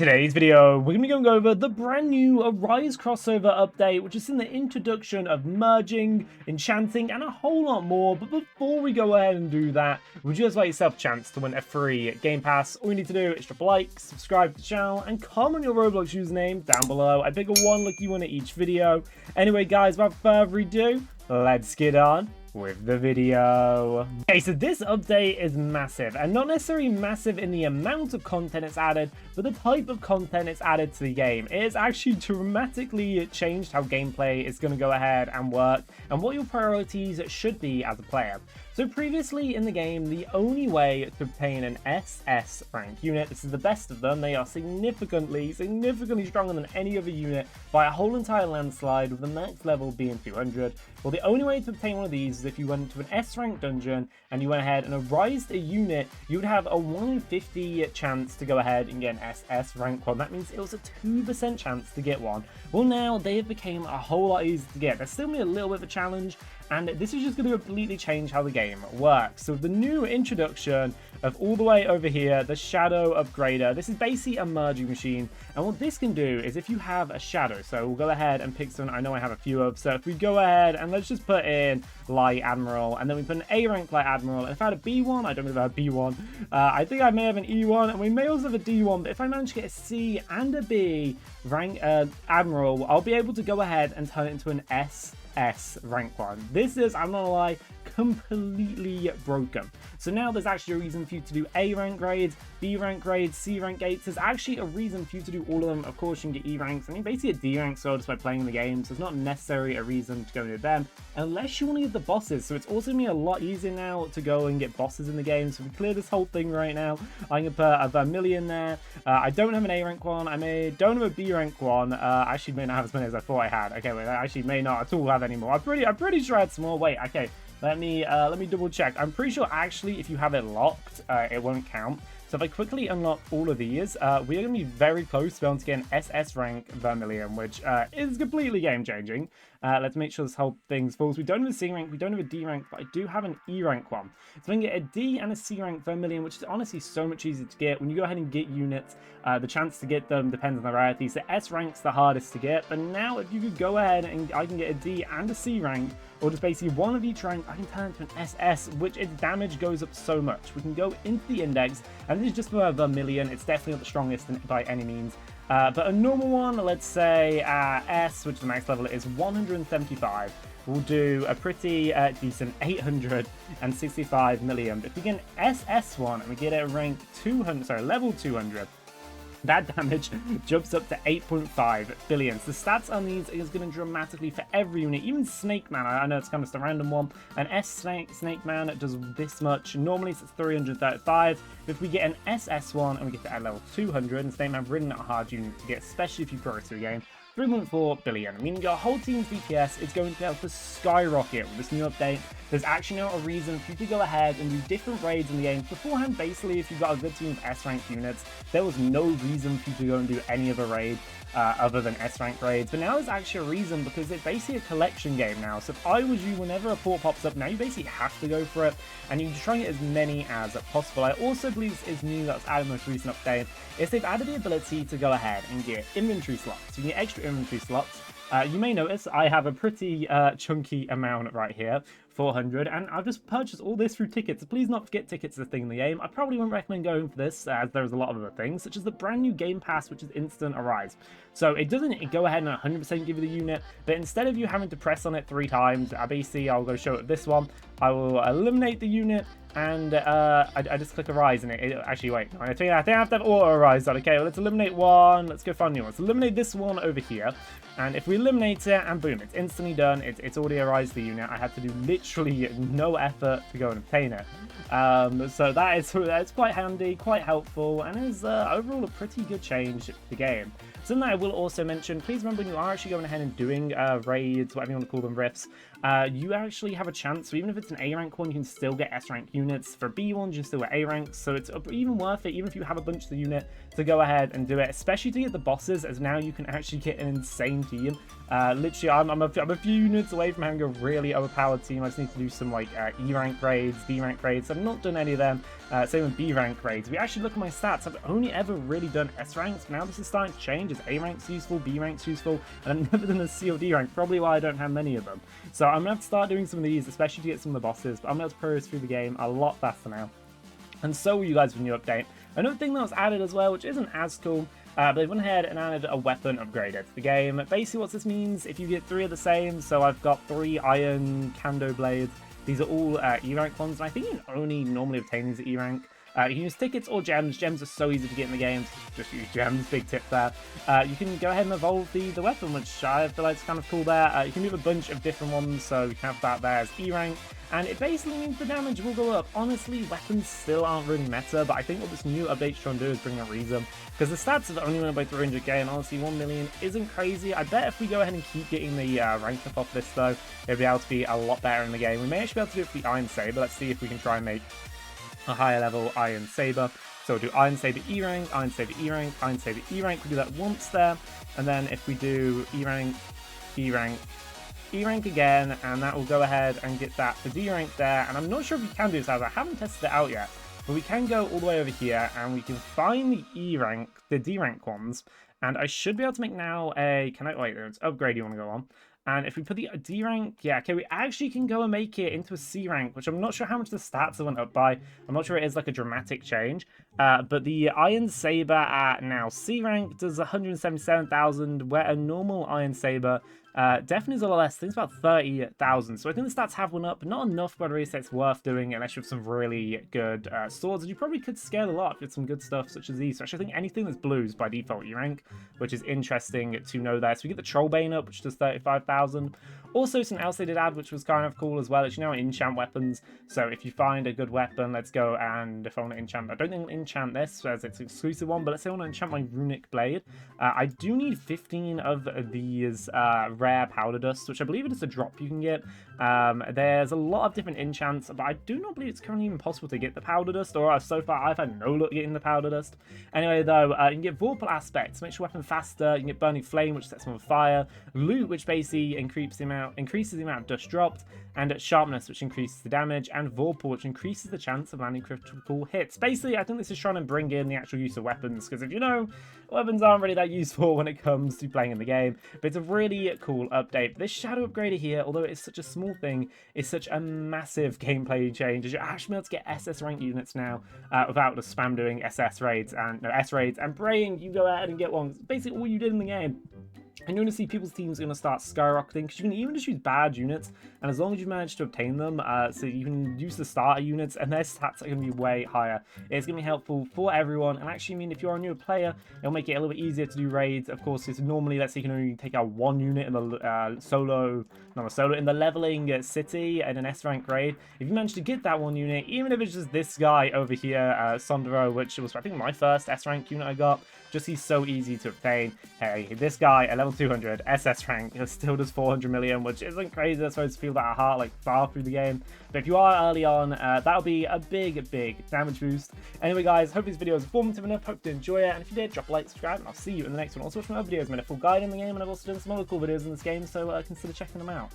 today's video, we're going to be going over the brand new Arise crossover update, which is in the introduction of merging, enchanting, and a whole lot more. But before we go ahead and do that, would you guys like yourself a chance to win a free Game Pass? All you need to do is drop a like, subscribe to the channel, and comment your Roblox username down below. I pick a one lucky winner each video. Anyway, guys, without further ado, let's get on with the video. Okay, so this update is massive, and not necessarily massive in the amount of content it's added, but the type of content it's added to the game. It has actually dramatically changed how gameplay is going to go ahead and work, and what your priorities should be as a player. So previously in the game, the only way to obtain an SS rank unit, this is the best of them, they are significantly stronger than any other unit by a whole entire landslide, with the max level being 200. Well, the only way to obtain one of these is if you went to an S rank dungeon and you went ahead and arised a unit, you would have a 1 in 50 chance to go ahead and get an SS rank one. That means it was a 2% chance to get one. Well, now they have become a whole lot easier to get. There's still going to be a little bit of a challenge, and this is just going to completely change how the game works. So the new introduction of all the way over here, the Shadow Upgrader, this is basically a merging machine, and what this can do is if you have a shadow, so we'll go ahead and pick some, I know I have a few of, so if we go ahead and let's just put in Light Admiral, and then we put an A rank Light Admiral, and if I had a B1, I don't know if I have a B1, I think I may have an E1, and we may also have a D1, but if I manage to get a C and a B rank Admiral, I'll be able to go ahead and turn it into an SS rank one. This is, I'm not gonna lie, completely broken. So now there's actually a reason for you to do A rank grades, B rank grades, C rank gates. There's actually a reason for you to do all of them. Of course, you can get E ranks, and you basically get D ranks just by playing the game, so it's not necessarily a reason to go into them unless you want to get the bosses. So it's also gonna be a lot easier now to go and get bosses in the game. So we clear this whole thing right now. I'm gonna put a Vermilion there. I don't have an A rank one. Don't have a B rank one. I actually may not have as many as I thought I had. Okay, wait, I actually may not at all have any more. I'm pretty sure I had some more. Wait, okay. Let me double check. I'm pretty sure actually if you have it locked, it won't count. So if I quickly unlock all of these, we are going to be very close to be able to get an SS rank Vermilion, which is completely game changing. Let's make sure this whole thing's full. So we don't have a C rank, we don't have a D rank, but I do have an E rank one. So I can get a D and a C rank Vermilion, which is honestly so much easier to get. When you go ahead and get units, the chance to get them depends on the rarity. So S rank's the hardest to get, but now if you could go ahead and I can get a D and a C rank, or just basically one of each rank, I can turn it into an SS, which its damage goes up so much. We can go into the index, and this is just for a Vermilion. It's definitely not the strongest by any means. But a normal one, let's say S, which the max level is 175, will do a pretty decent 865 million. But if we get an SS one and we get a rank 200, sorry, level 200, that damage jumps up to 8.5 billion. So the stats on these is going to dramatically for every unit. Even Snake Man, I know it's kind of just a random one. An S Snake Man does this much. Normally it's 335. But if we get an SS one and we get to add level 200, and Snake Man really not a hard unit to get, especially if you progress through the game. 3.4 billion, meaning your whole team's DPS is going to be able to skyrocket with this new update. There's actually now a reason for you to go ahead and do different raids in the game. Beforehand, basically, if you've got a good team of S-rank units, there was no reason for you to go and do any other raid other than S-rank raids. But now there's actually a reason, because it's basically a collection game now. So if I was you, whenever a port pops up, now you basically have to go for it, and you can try and get as many as possible. I also believe this is new, that's added in the most recent update, is they've added the ability to go ahead and get inventory slots. You can get extra inventory slots. You may notice I have a pretty chunky amount right here, 400, and I've just purchased all this through tickets. So please not forget tickets is a thing in the game. I probably wouldn't recommend going for this, as there's a lot of other things, such as the brand new Game Pass, which is Instant Arise. So it doesn't go ahead and 100% give you the unit, but instead of you having to press on it 3 times, basically I'll go show it this one. I will eliminate the unit, and I just click Arise, and it actually, wait, I think I have to have auto Arise on. Okay, well, let's eliminate one. Let's go find a new one. Let's eliminate this one over here, and if we eliminate it, and boom, it's instantly done. It's already Arised the unit. I had to do literally no effort to go and obtain it. So that's quite handy, quite helpful, and is overall a pretty good change to the game. Something that I will also mention, please remember when you are actually going ahead and doing raids, whatever you want to call them, rifts, you actually have a chance. So even if it's an A rank one, you can still get S rank units. For B ones, you still get A ranks. So it's even worth it, even if you have a bunch of the unit, to go ahead and do it, especially to get the bosses, as now you can actually get an insane team. Literally, I'm a few units away from having a really overpowered team. I just need to do some like E rank raids, D rank raids. I've not done any of them. Same with B rank raids. We actually look at my stats. I've only ever really done S ranks. Now this is starting to change. Is A rank's useful, B rank's useful, and I've never done a C or D rank. Probably why I don't have many of them. So I'm gonna have to start doing some of these, especially to get some of the bosses. But I'm gonna have to progress through the game a lot faster now. And so will you guys with a new update. Another thing that was added as well, which isn't as cool, but they've went ahead and added a weapon upgrader to the game. Basically what this means, if you get 3 of the same, so I've got 3 iron Kando blades. These are all E rank ones, and I think you can only normally obtain these at E rank. You can use tickets or gems. Gems are so easy to get in the game. Just use gems. Big tip there. You can go ahead and evolve the weapon, which I feel like is kind of cool there. You can do a bunch of different ones, so you can have that there as E rank. And it basically means the damage will go up. Honestly, weapons still aren't really meta, but I think what this new update's trying to do is bring a reason. Because the stats have only went up by 300k, and honestly, 1 million isn't crazy. I bet if we go ahead and keep getting the rank up off this, though, it'll be able to be a lot better in the game. We may actually be able to do it with the Iron Saber. Let's see if we can try and make a higher level Iron Saber. So we'll do Iron Saber E rank, Iron Saber E rank, Iron Saber E rank. We do that once there, and then if we do E rank, E rank, E rank again, and that will go ahead and get that for D rank there. And I'm not sure if we can do this, as I haven't tested it out yet, but we can go all the way over here and we can find the E rank, the D rank ones, and I should be able to make now a, can I, wait, it's upgrade you want to go on. And if we put the D rank, yeah, okay, we actually can go and make it into a C rank, which I'm not sure how much the stats have went up by. I'm not sure it is like a dramatic change. But the Iron Saber at now C rank does 177,000, where a normal Iron Saber definitely is a lot less. I think it's about 30,000. So I think the stats have went up, but not enough where really say it's worth doing unless you have some really good swords. And you probably could scale a lot with some good stuff such as these. So actually I think anything that's blue is by default E rank, which is interesting to know there. So we get the Trollbane up, which does 35,000. Also, something else they did add, which was kind of cool as well, is, you know, enchant weapons. So if you find a good weapon, let's go, and if I want to enchant, I don't think I'll enchant this as it's an exclusive one, but let's say I want to enchant my runic blade. I do need 15 of these rare powder dust, which I believe it is a drop you can get. There's a lot of different enchants, but I do not believe it's currently even possible to get the powder dust, or so far I've had no luck getting the powder dust. Anyway, though, you can get Vorpal aspects, makes your weapon faster. You can get Burning Flame, which sets them on fire. Loot, which basically increases the amount of dust dropped, and Sharpness, which increases the damage, and Vorpal, which increases the chance of landing critical hits. Basically, I think this is trying to bring in the actual use of weapons, because if you know, weapons aren't really that useful when it comes to playing in the game, but it's a really cool update. This shadow upgrader here, although it's such a small thing, is such a massive gameplay change, as you're actually able to get SS rank units now without just spam doing SS raids and S raids and praying you go ahead and get one. It's basically all you did in the game. And you're going to see people's teams are going to start skyrocketing, because you can even just use bad units, and as long as you manage to obtain them, so you can use the starter units, and their stats are going to be way higher. It's going to be helpful for everyone, and actually, I mean, if you're a new player, it'll make it a little bit easier to do raids. Of course, it's normally, let's say you can only take out 1 unit in the in the leveling city in an S rank raid. If you manage to get that 1 unit, even if it's just this guy over here, Sondero, which was, I think, my first S rank unit I got, just he's so easy to obtain. Hey, this guy at level 200 SS rank still does 400 million, which isn't crazy. I suppose to feel that heart like far through the game. But if you are early on, that'll be a big damage boost. Anyway, guys, hope this video was informative enough. Hope you enjoy it, and if you did, drop a like, subscribe, and I'll see you in the next one. Also, watch my other videos. I made a full guide in the game, and I've also done some other cool videos in this game, so consider checking them out.